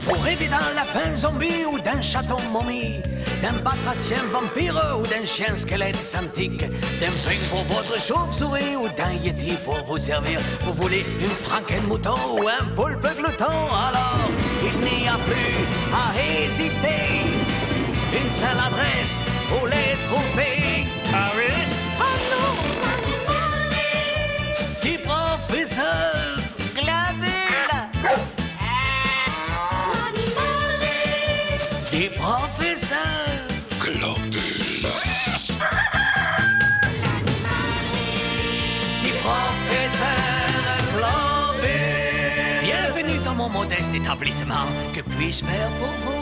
Vous rêvez d'un lapin zombie ou d'un chaton momie, d'un batracien vampire ou d'un chien squelette antique, d'un peigne pour votre chauve-souris ou d'un yeti pour vous servir. Vous voulez une franken-mouton ou un poulpe glouton? Alors, il n'y a plus à hésiter. Une seule adresse pour les trouver. Ah oui? Oh non! Petit professeur Globule! Petit professeur Globule. Petit professeur Globule! Bienvenue dans mon modeste établissement. Que puis-je faire pour vous?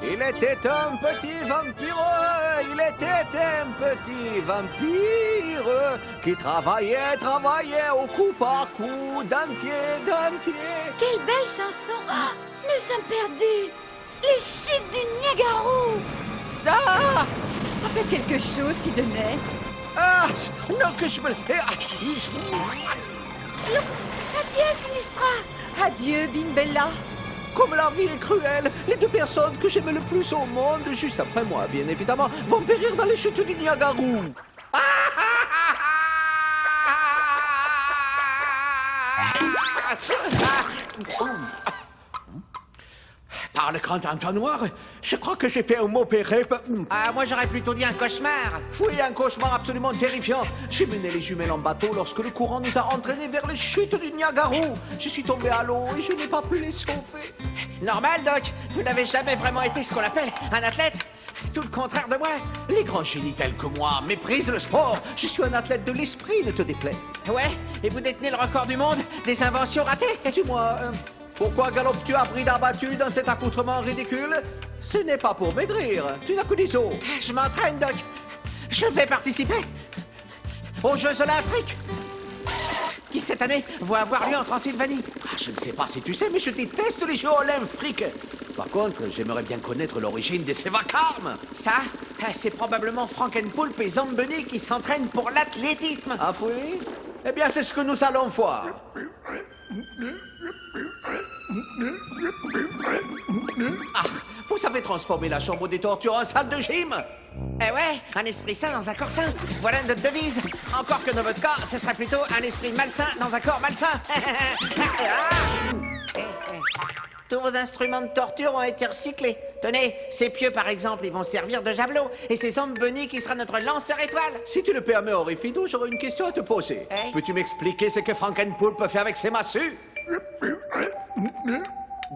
Il était un petit vampire, il était un petit vampire qui travaillait au coup par coup, dentier. Quelle belle chanson! Oh, nous sommes perdus! Les chutes du Niagara! Ah, Faites quelque chose, Sidney. ah, non que je me... Adieu, Sinistra! Adieu, Binbella. Comme la vie est cruelle, les deux personnes que j'aime le plus au monde, juste après moi, bien évidemment, vont périr dans les chutes du Niagara. Par le grand entonnoir, je crois que j'ai fait un mot péré. Ah, moi j'aurais plutôt dit un cauchemar. Oui, un cauchemar absolument terrifiant. J'ai mené les jumelles en bateau lorsque le courant nous a entraînés vers les chutes du Niagara. Je suis tombé à l'eau et je n'ai pas pu les sauver. Normal, Doc. Vous n'avez jamais vraiment été ce qu'on appelle un athlète. Tout le contraire de moi. Les grands génies tels que moi méprisent le sport. Je suis un athlète de l'esprit, ne te déplaise. Ouais, et vous détenez le record du monde des inventions ratées. Dis-moi, pourquoi galopes-tu à bride abattue dans cet accoutrement ridicule? Ce n'est pas pour maigrir. Tu n'as que des os. Je m'entraîne, Doc. Je vais participer aux Jeux Olympiques qui, cette année, vont avoir lieu en Transylvanie. Ah, je ne sais pas si tu sais, mais je déteste les Jeux Olympiques. Par contre, j'aimerais bien connaître l'origine de ces vacarmes. Ça, c'est probablement Frankenpoolp et Zamboni qui s'entraînent pour l'athlétisme. Ah oui? Eh bien, c'est ce que nous allons voir. Ah, vous avez transformé la chambre des tortures en salle de gym. Eh ouais, un esprit sain dans un corps sain. Voilà notre devise. Encore que dans votre cas, ce serait plutôt un esprit malsain dans un corps malsain. Tous vos instruments de torture ont été recyclés. Tenez, ces pieux, par exemple, ils vont servir de javelot. Et c'est Zamboni qui sera notre lanceur étoile. Si tu le permets, Orifido, j'aurais une question à te poser. Hey. Peux-tu m'expliquer ce que Frankenpoolp fait avec ses massues?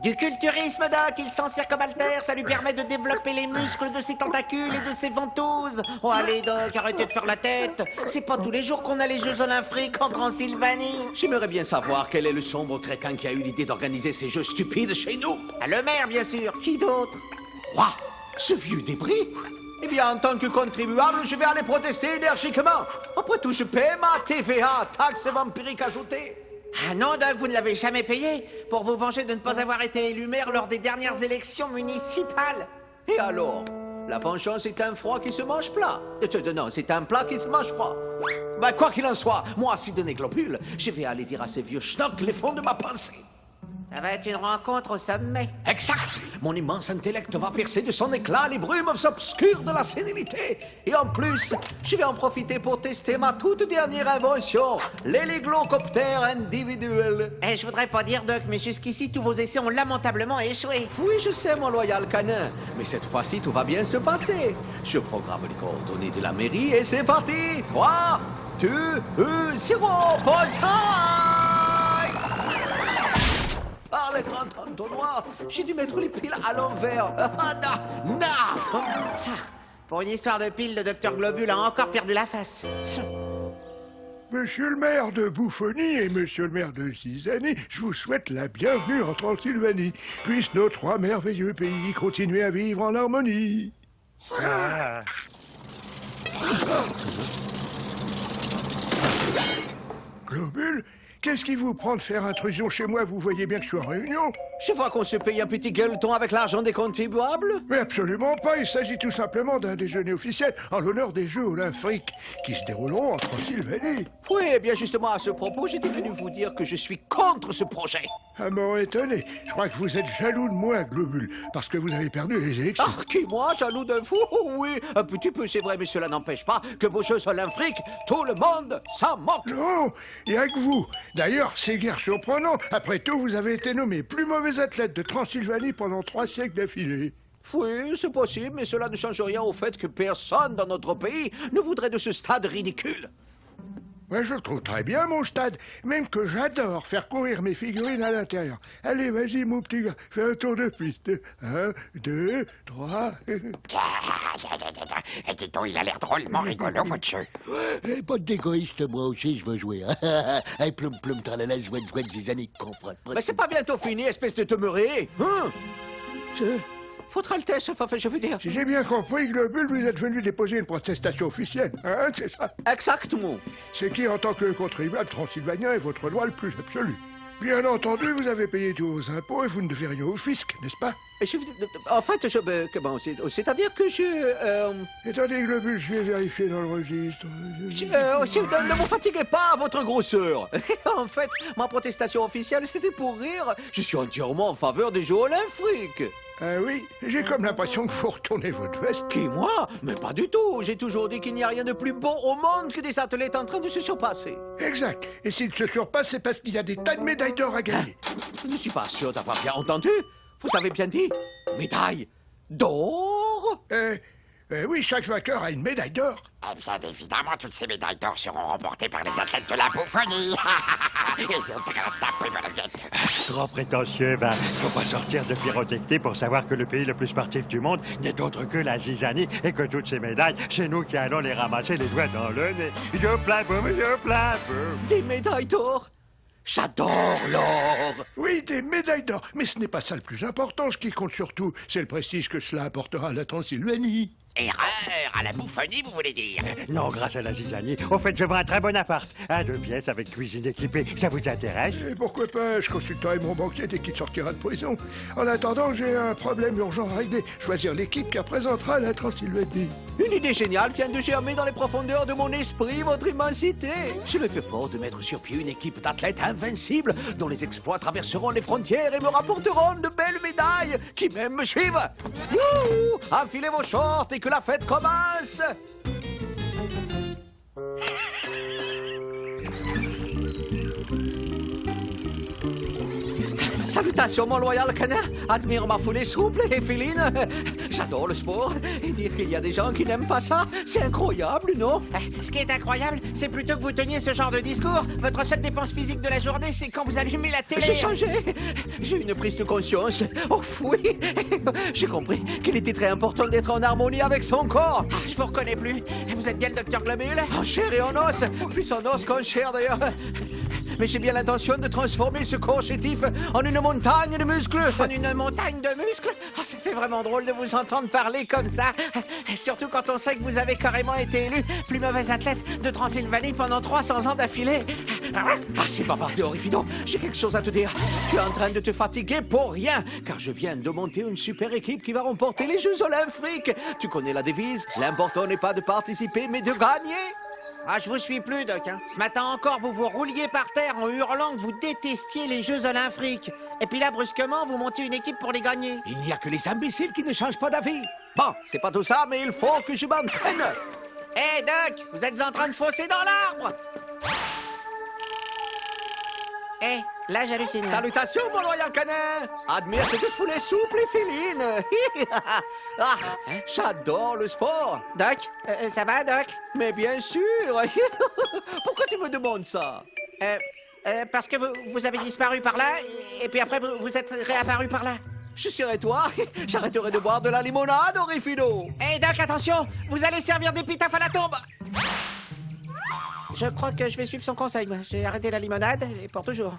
Du culturisme, Doc, il s'en sert comme haltère, ça lui permet de développer les muscles de ses tentacules et de ses ventouses. Oh allez, Doc, arrêtez de faire la tête. C'est pas tous les jours qu'on a les Jeux Olympiques en Transylvanie. J'aimerais bien savoir quel est le sombre crétin qui a eu l'idée d'organiser ces jeux stupides chez nous. Ah, le maire, bien sûr, qui d'autre? Quoi? Ce vieux débris? Eh bien, en tant que contribuable, je vais aller protester énergiquement. Après tout, je paie ma TVA, taxe vampirique ajoutée. Ah non, Doc, vous ne l'avez jamais payé pour vous venger de ne pas avoir été élu maire lors des dernières élections municipales. Et alors? La vengeance est un froid qui se mange plat. Non, c'est un plat qui se mange froid. Bah, quoi qu'il en soit, moi, Sidney Globule, je vais aller dire à ces vieux schnocks les fonds de ma pensée. Ça va être une rencontre au sommet. Exact! Mon immense intellect va percer de son éclat les brumes obscures de la sénilité. Et en plus, je vais en profiter pour tester ma toute dernière invention, l'héliglocoptère individuel. Eh, je voudrais pas dire, Doc, mais jusqu'ici, tous vos essais ont lamentablement échoué. Oui, je sais, mon loyal canin. Mais cette fois-ci, tout va bien se passer. Je programme les coordonnées de la mairie et c'est parti! 3, 2, 1, 0, par le grand entonnoir, j'ai dû mettre les piles à l'envers. Ça, pour une histoire de pile, le docteur Globule a encore perdu la face. Monsieur le maire de Bouffonie et monsieur le maire de Zizanie, je vous souhaite la bienvenue en Transylvanie. Puissent nos trois merveilleux pays continuer à vivre en harmonie. Ah. Globule, Qu'est-ce qui vous prend de faire intrusion chez moi? Vous voyez bien que je suis en réunion. Je vois qu'on se paye un petit gueuleton avec l'argent des contribuables. Mais absolument pas, il s'agit tout simplement d'un déjeuner officiel en l'honneur des Jeux olympiques qui se dérouleront en Transylvanie. Oui, eh bien justement à ce propos, j'étais venu vous dire que je suis contre ce projet. À m'en étonner, je crois que vous êtes jaloux de moi, Globule, parce que vous avez perdu les élections. Ah, qui moi, jaloux de vous? Oui, un petit peu c'est vrai, mais cela n'empêche pas que vos Jeux olympiques, tout le monde s'en moque. Non, il n'y a que vous. D'ailleurs, c'est guère surprenant. Après tout, vous avez été nommé plus mauvais athlète de Transylvanie pendant 3 siècles d'affilée. Oui, c'est possible, mais cela ne change rien au fait que personne dans notre pays ne voudrait de ce stade ridicule. Ouais, je le trouve très bien, mon stade. Même que j'adore faire courir mes figurines à l'intérieur. Allez, vas-y, mon petit gars, fais un tour de piste. 1, 2, 3... Et dis donc, il a l'air drôlement rigolo, votre jeu. Pas d'égoïste, moi aussi, je veux jouer. Hey, plum, plum, tralala, zouette, zouette, zizanie, comprends pas. Mais c'est pas bientôt fini, espèce de temeuré. Hein? Votre Altesse, enfin, je veux dire... Si j'ai bien compris, Globule, vous êtes venu déposer une protestation officielle, hein, c'est ça? Exactement. Ce qui, en tant que contribuable transylvanien, est votre droit le plus absolu. Bien entendu, vous avez payé tous vos impôts et vous ne devez rien au fisc, n'est-ce pas? En fait, c'est-à-dire que Attendez, Globule, je vais vérifier dans le registre. ne vous fatiguez pas, votre grosseur. En fait, ma protestation officielle, c'était pour rire. Je suis entièrement en faveur des Jeux olympiques. Ah oui, j'ai comme l'impression que vous retournez votre veste. Qui, moi? Mais pas du tout. J'ai toujours dit qu'il n'y a rien de plus beau au monde que des athlètes en train de se surpasser. Exact. Et s'ils se surpassent, c'est parce qu'il y a des tas de médailles d'or à gagner. Je ne suis pas sûr d'avoir bien entendu. Vous avez bien dit médaille d'or? Oui, chaque vainqueur a une médaille d'or. Eh bien, évidemment, toutes ces médailles d'or seront remportées par les athlètes de la bouffonnie. Ils ont tapé ma gueule. Grand prétentieux, va. Faut pas sortir de pyrotechnie pour savoir que le pays le plus sportif du monde n'est autre que la Zizanie et que toutes ces médailles, c'est nous qui allons les ramasser les doigts dans le nez. Je plains, Des médailles d'or? J'adore l'or. Oui, des médailles d'or. Mais ce n'est pas ça le plus important. Ce qui compte surtout, c'est le prestige que cela apportera à la Transylvanie. Erreur à la bouffonnie, vous voulez dire? Non, grâce à la Zizanie. Au fait, je vends un très bon appart. À 2 pièces avec cuisine équipée. Ça vous intéresse? Et pourquoi pas? Je consulterai mon banquier dès qu'il sortira de prison. En attendant, j'ai un problème urgent à régler. Choisir l'équipe qui représentera la Transylvanie. Une idée géniale vient de germer dans les profondeurs de mon esprit, votre immensité. Je me fais fort de mettre sur pied une équipe d'athlètes invincibles dont les exploits traverseront les frontières et me rapporteront de belles médailles qui même me suivent. Youhou! Enfilez vos shorts et que la fête commence! Salutations, mon loyal canard. Admire ma foulée souple et féline. J'adore le sport. Et dire qu'il y a des gens qui n'aiment pas ça, c'est incroyable, non? Ce qui est incroyable, c'est plutôt que vous teniez ce genre de discours. Votre seule dépense physique de la journée, c'est quand vous allumez la télé. J'ai changé. J'ai eu une prise de conscience. Oh oui. J'ai compris qu'il était très important d'être en harmonie avec son corps. Ah, je vous reconnais plus. Vous êtes bien le docteur Globule? En chair et en os. Plus en os qu'en chair, d'ailleurs. Mais j'ai bien l'intention de transformer ce corps chétif en une montagne de muscles. En une montagne de muscles? Oh, ça fait vraiment drôle de vous entendre parler comme ça. Surtout quand on sait que vous avez carrément été élu plus mauvais athlète de Transylvanie pendant 300 ans d'affilée. Ah, c'est bavardé, Orifido. J'ai quelque chose à te dire. Tu es en train de te fatiguer pour rien, car je viens de monter une super équipe qui va remporter les Jeux olympiques. Tu connais la devise? L'important n'est pas de participer, mais de gagner. Ah, je vous suis plus, Doc. Ce matin encore, vous vous rouliez par terre en hurlant que vous détestiez les Jeux olympiques. Et puis là, brusquement, vous montez une équipe pour les gagner. Il n'y a que les imbéciles qui ne changent pas d'avis. Bon, c'est pas tout ça, mais il faut que je m'entraîne. Hé, Doc, vous êtes en train de fausser dans l'arbre. Hé, là, j'hallucine. Salutations, mon loyal canin. Admire cette foulée souple et féline. Ah, j'adore le sport. Doc, ça va, Doc? Mais bien sûr. Pourquoi tu me demandes ça? Parce que vous avez disparu par là, et puis après, vous êtes réapparu par là. Je serais toi, j'arrêterai de boire de la limonade, Orifido. Hé, Doc, attention, vous allez servir d'épitaphe à la tombe. Je crois que je vais suivre son conseil. J'ai arrêté la limonade, et pour toujours.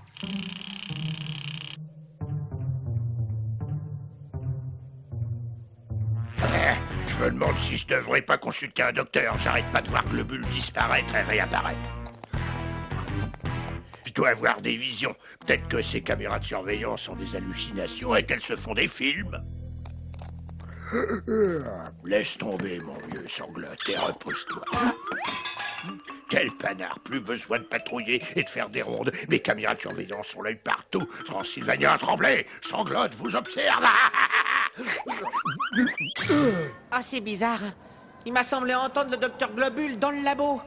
Je me demande si je devrais pas consulter un docteur. J'arrête pas de voir Globule disparaître et réapparaître. Je dois avoir des visions. Peut-être que ces caméras de surveillance sont des hallucinations et qu'elles se font des films. Laisse tomber, mon vieux sanglote, et repose-toi. Quel panard, plus besoin de patrouiller et de faire des rondes. Mes caméras de surveillance ont l'œil partout. Transylvania a tremblé. Sanglote vous observe. Ah, c'est bizarre. Il m'a semblé entendre le docteur Globule dans le labo,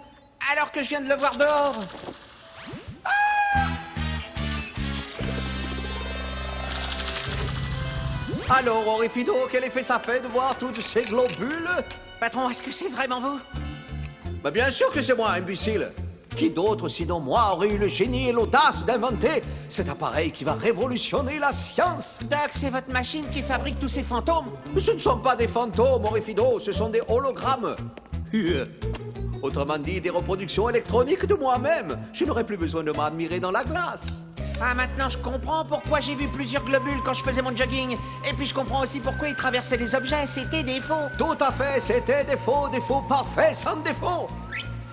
alors que je viens de le voir dehors. Alors, Orifido, quel effet ça fait de voir toutes ces globules? Patron, est-ce que c'est vraiment vous? Bah bien sûr que c'est moi, imbécile. Qui d'autre sinon moi aurait eu le génie et l'audace d'inventer cet appareil qui va révolutionner la science? Doc, c'est votre machine qui fabrique tous ces fantômes? Ce ne sont pas des fantômes, Orifido, ce sont des hologrammes. Autrement dit, des reproductions électroniques de moi-même. Je n'aurai plus besoin de m'admirer dans la glace. Ah, maintenant je comprends pourquoi j'ai vu plusieurs globules quand je faisais mon jogging. Et puis je comprends aussi pourquoi ils traversaient les objets, c'était des faux. Tout à fait, c'était des faux parfaits, sans défaut.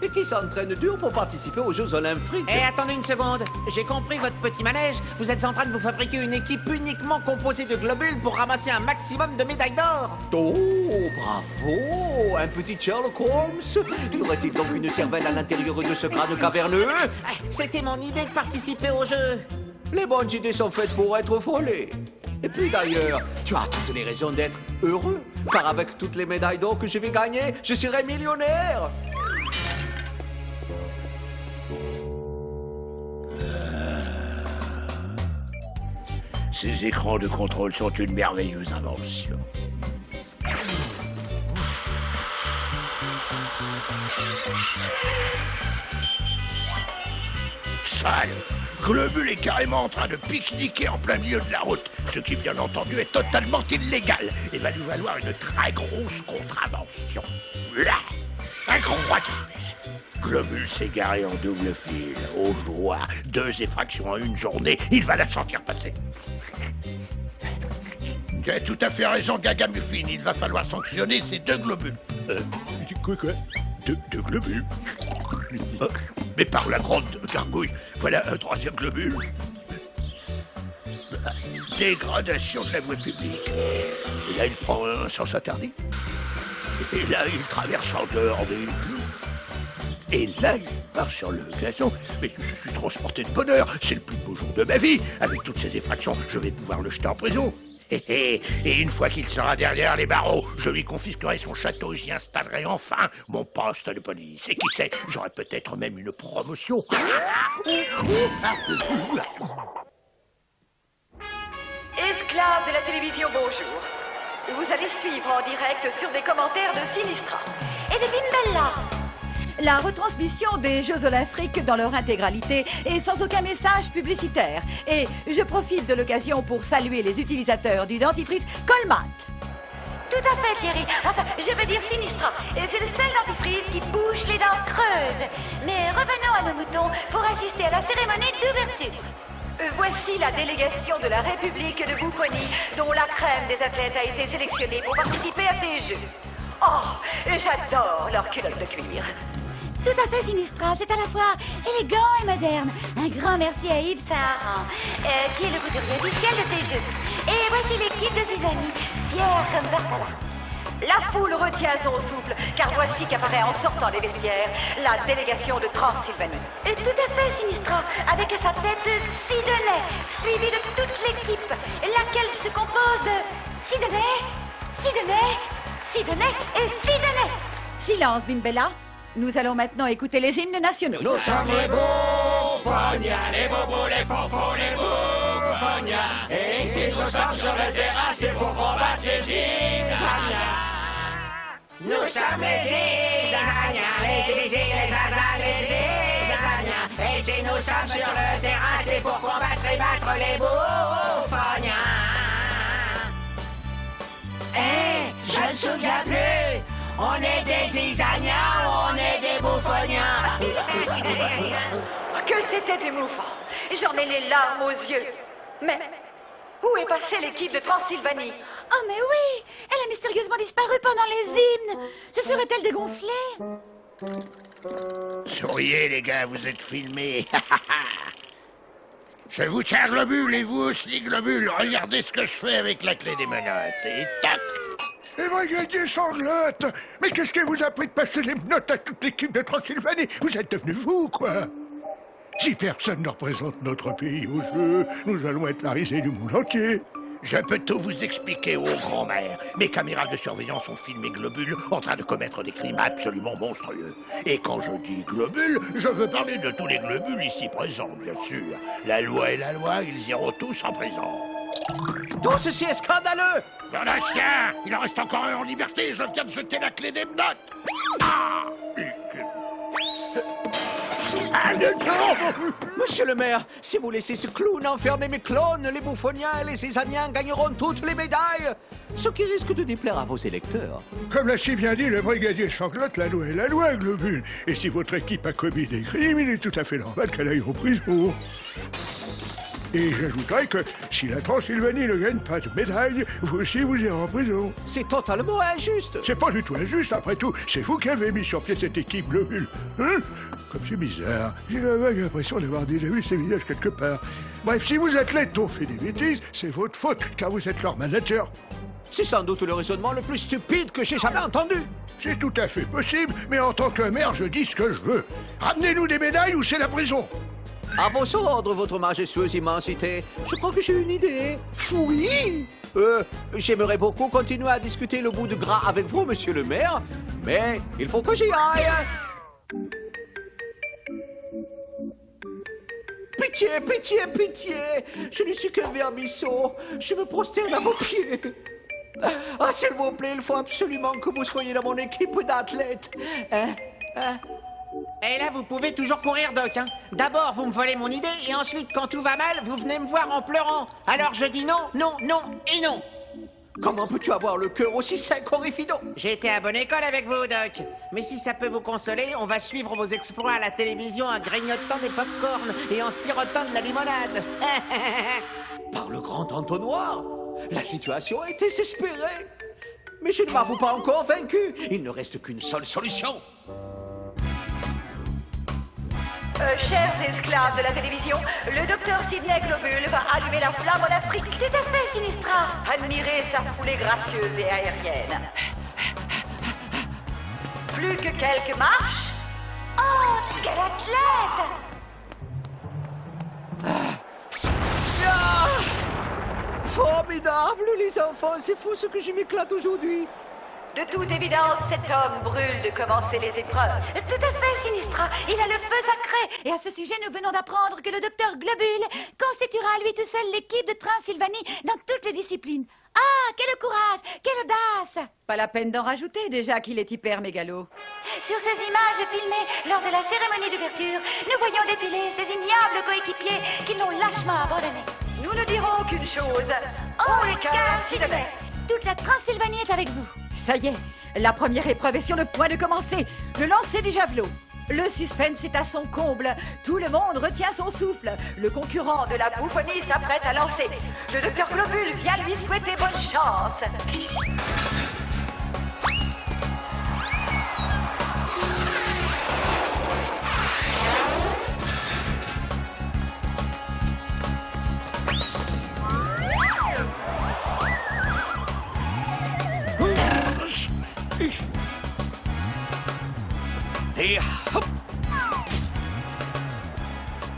Et qui s'entraîne dur pour participer aux Jeux Olympiques. Eh, attendez une seconde. J'ai compris votre petit manège. Vous êtes en train de vous fabriquer une équipe uniquement composée de globules pour ramasser un maximum de médailles d'or. Oh, bravo! Un petit Sherlock Holmes. Y aurait-il donc une cervelle à l'intérieur de ce crâne caverneux? Ah, c'était mon idée de participer au jeu. Les bonnes idées sont faites pour être volées. Et puis d'ailleurs, tu as toutes les raisons d'être heureux, car avec toutes les médailles d'or que je vais gagner, je serai millionnaire. Ces écrans de contrôle sont une merveilleuse invention. Sale! Globule est carrément en train de pique-niquer en plein milieu de la route, ce qui bien entendu est totalement illégal et va lui valoir une très grosse contravention. Là! Incroyable! Globule s'est garé en double fil. Oh joie! 2 effractions en une journée, il va la sentir passer. Tu as tout à fait raison, Gaga Muffin. Il va falloir sanctionner ces 2 globules. Quoi? Deux globules? Oh, mais par la grande gargouille, voilà un 3e globule. Dégradation de la voie publique. Et là, il prend un sens interdit. Et là, il traverse en dehors des clous. Et là, il marche sur le gazon. Mais je suis transporté de bonheur. C'est le plus beau jour de ma vie. Avec toutes ces effractions, je vais pouvoir le jeter en prison. Et une fois qu'il sera derrière les barreaux, je lui confisquerai son château. J'y installerai enfin mon poste de police. Et qui sait, j'aurai peut-être même une promotion. Esclaves de la télévision, bonjour. Vous allez suivre en direct sur des commentaires de Sinistra Et de Bimbella. la retransmission des Jeux Olympiques dans leur intégralité et sans aucun message publicitaire. Et je profite de l'occasion pour saluer les utilisateurs du dentifrice Colmat. Tout à fait, Thierry. Enfin, je veux dire Sinistra. Et c'est le seul dentifrice qui bouche les dents creuses. Mais revenons à nos moutons pour assister à la cérémonie d'ouverture. Voici la délégation de la République de Bouffonie, dont la crème des athlètes a été sélectionnée pour participer à ces Jeux. Oh, j'adore leurs culottes de cuir. Tout à fait, Sinistra. C'est à la fois élégant et moderne. Un grand merci à Yves Saint-Laurent, qui est le couturier officiel de ces Jeux. Et voici l'équipe de ses amis, fiers comme Bertala. La foule retient son souffle, car voici qu'apparaît en sortant des vestiaires la délégation de Transylvanie. Tout à fait, Sinistra, avec à sa tête Sidonet, suivi de toute l'équipe, laquelle se compose de Sidonet, Sidonet, Sidonet et Sidonet. Silence, Bimbella. Nous allons maintenant écouter les hymnes nationaux. Nous sommes les Bouffonia, les bobos, les fanfons, les Bouffonia. Et si nous sommes sur le terrain, c'est pour combattre les Zizania. Nous sommes les Zizania, les Zizi, les Zaza, les Zizania. Et si nous sommes sur le terrain, c'est pour combattre et battre les Bouffonia. Je ne me souviens plus. On est des Zizania, on est des Bouffonia. Que c'était émouvant. J'en ai les larmes aux yeux. Mais où est passée l'équipe de Transylvanie? Oh mais oui, elle a mystérieusement disparu pendant les hymnes. Se serait-elle dégonflée? Souriez, les gars, vous êtes filmés. Je vous tiens globule et vous aussi globule. Regardez ce que je fais avec la clé des menottes. Et tac! Et brigadier Sanglotte, mais qu'est-ce qui vous a pris de passer les menottes à toute l'équipe de Transylvanie? Vous êtes devenu fou, quoi? Si personne ne représente notre pays au jeu, nous allons être la risée du monde entier. Je peux tout vous expliquer, ô grand-mère. Mes caméras de surveillance ont filmé Globule en train de commettre des crimes absolument monstrueux. Et quand je dis Globule, je veux parler de tous les globules ici présents, bien sûr. La loi est la loi, ils iront tous en prison. Tout ceci est scandaleux! Dans la chien! Il en reste encore un en liberté, je viens de jeter la clé des menottes! Ah! Monsieur le maire, si vous laissez ce clown enfermer mes clones, les bouffonniens et les Césaniens gagneront toutes les médailles, ce qui risque de déplaire à vos électeurs. Comme l'a si bien dit le brigadier Sanglotte, la loi est la loi, Globule. Et si votre équipe a commis des crimes, il est tout à fait normal qu'elle aille en prison. Et j'ajouterais que si la Transylvanie ne gagne pas de médaille, vous aussi vous irez en prison. C'est totalement injuste. C'est pas du tout injuste, après tout. C'est vous qui avez mis sur pied cette équipe Globule. Hein? Comme c'est bizarre. J'ai la vague impression d'avoir déjà vu ces villages quelque part. Bref, si vous athlètes ont fait des bêtises, c'est votre faute, car vous êtes leur manager. C'est sans doute le raisonnement le plus stupide que j'ai jamais entendu. C'est tout à fait possible, mais en tant que maire, je dis ce que je veux. Ramenez-nous des médailles ou c'est la prison. À vos ordres, votre majestueuse immensité. Je crois que j'ai une idée. Oui. J'aimerais beaucoup continuer à discuter le bout du gras avec vous, monsieur le maire, mais il faut que j'y aille. Pitié, pitié, pitié. Je ne suis qu'un vermisseau. Je me prosterne à vos pieds. Ah, s'il vous plaît, il faut absolument que vous soyez dans mon équipe d'athlètes. Et là, vous pouvez toujours courir, Doc. Hein. D'abord, vous me volez mon idée, et ensuite, quand tout va mal, vous venez me voir en pleurant. Alors je dis non, non, non et non. Comment peux-tu avoir le cœur aussi sec, Horrifido? J'ai été à bonne école avec vous, Doc. Mais si ça peut vous consoler, on va suivre vos exploits à la télévision en grignotant des pop-corn et en sirotant de la limonade. Par le grand entonnoir, la situation est désespérée. Mais je ne m'avoue pas encore vaincu. Il ne reste qu'une seule solution. Chers esclaves de la télévision, le docteur Sidney Globule va allumer la flamme en Afrique. Tout à fait, Sinistra. Admirez sa foulée gracieuse et aérienne. Plus que quelques marches. Oh, quel athlète! Formidable, les enfants. C'est fou ce que je m'éclate aujourd'hui. De toute évidence, cet homme brûle de commencer les épreuves. Tout à fait, Sinistra. Il a le feu sacré. Et à ce sujet, nous venons d'apprendre que le docteur Globule constituera à lui tout seul l'équipe de Transylvanie dans toutes les disciplines. Ah, quel courage, quelle audace! Pas la peine d'en rajouter, déjà qu'il est hyper mégalo. Sur ces images filmées lors de la cérémonie d'ouverture, nous voyons défiler ces ignobles coéquipiers qui l'ont lâchement abandonné. Nous ne dirons qu'une chose. Oh, les cœurs, Sidney! Toute la Transylvanie est avec vous. Ça y est, la première épreuve est sur le point de commencer. Le lancer du javelot. Le suspense est à son comble. Tout le monde retient son souffle. Le concurrent de la bouffonnie s'apprête à lancer. Le docteur Globule vient lui souhaiter bonne chance. Et hop!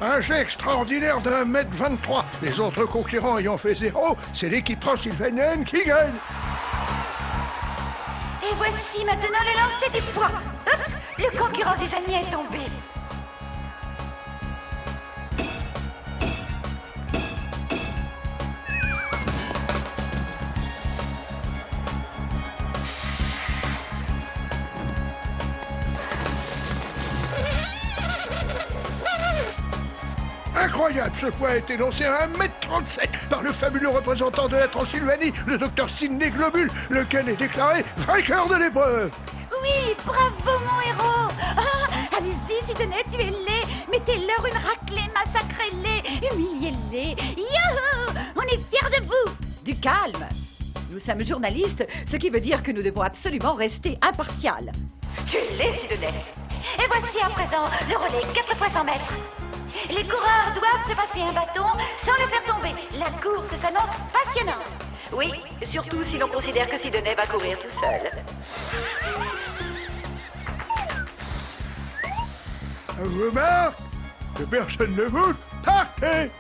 Un jet extraordinaire d'1m23. Les autres concurrents ayant fait 0, c'est l'équipe transylvanienne qui gagne. Et voici maintenant le lancer du poids. Oups, le concurrent des années est tombé. Incroyable, ce poids a été lancé à 1m37 par le fabuleux représentant de la Transylvanie, le docteur Sidney Globule, lequel est déclaré vainqueur de l'épreuve. Oui, bravo mon héros. Ah, allez-y, Sidney, tuez-les. Mettez-leur une raclée, massacrez-les, humiliez-les. Youhou, on est fiers de vous. Du calme. Nous sommes journalistes, ce qui veut dire que nous devons absolument rester impartials. Tuez-les, Sidney. Et voici à présent le relais 4 fois 100 mètres. Les coureurs doivent se passer un bâton sans le faire tomber. La course s'annonce passionnante. Oui, surtout si l'on considère que Sidonet va courir tout seul. Je remarque que personne ne vous partez.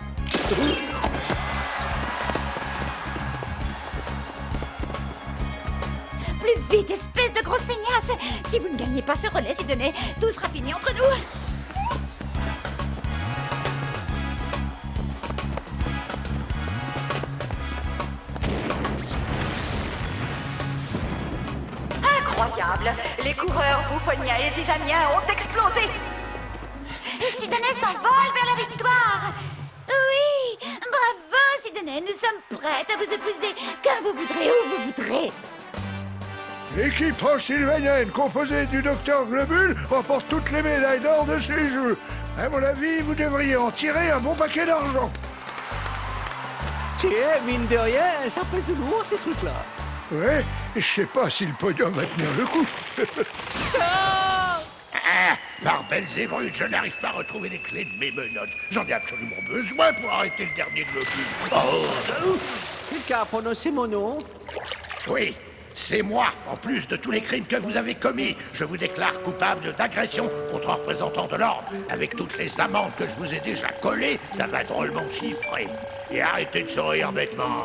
Plus vite, espèce de grosse feignasse! Si vous ne gagnez pas ce relais, Sidonet, tout sera fini entre nous! Incroyable! Les coureurs Bouffonia et Zizania ont explosé! Et Sidonet s'envole vers la victoire! Oui! Bravo, Sidonet! Nous sommes prêtes à vous épouser quand vous voudrez, où vous voudrez! L'équipe transylvanienne composée du docteur Globule remporte toutes les médailles d'or de ces Jeux. À mon avis, vous devriez en tirer un bon paquet d'argent. Tiens, mine de rien, ça pèse lourd ces trucs-là. Ouais, je sais pas si le podium va tenir le coup. Par Belzébuth, je n'arrive pas à retrouver les clés de mes menottes. J'en ai absolument besoin pour arrêter le dernier globule. Oh, Quelqu'un a prononcé mon nom? oui, c'est moi. En plus de tous les crimes que vous avez commis, je vous déclare coupable d'agression contre un représentant de l'ordre. Avec toutes les amendes que je vous ai déjà collées, ça va drôlement chiffrer. Et arrêtez de sourire bêtement.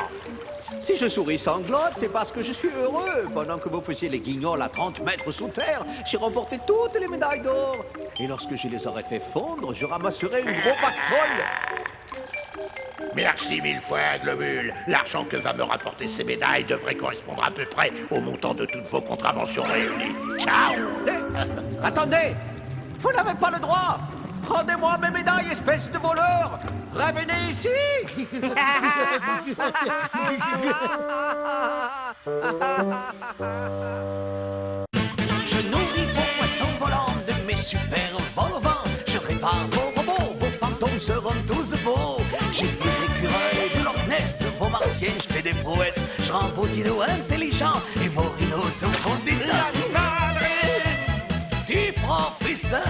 Si je souris sanglote, c'est parce que je suis heureux. Pendant que vous faisiez les guignols à 30 mètres sous terre, j'ai remporté toutes les médailles d'or. Et lorsque je les aurais fait fondre, je ramasserai une gros pactole. Merci mille fois, Globule. L'argent que va me rapporter ces médailles devrait correspondre à peu près au montant de toutes vos contraventions réunies. Ciao! Attendez! Vous n'avez pas le droit! Rendez-moi mes médailles, espèce de voleur! Revenez ici! Je nourris vos poissons volants de mes super vols au vent. Je répare vos robots, vos fantômes seront tous beaux. J'ai des écureuils de Loch Ness, de vos martiens, je fais des prouesses. Je rends vos dinos intelligents et vos rhinos sont font des tas. Du professeur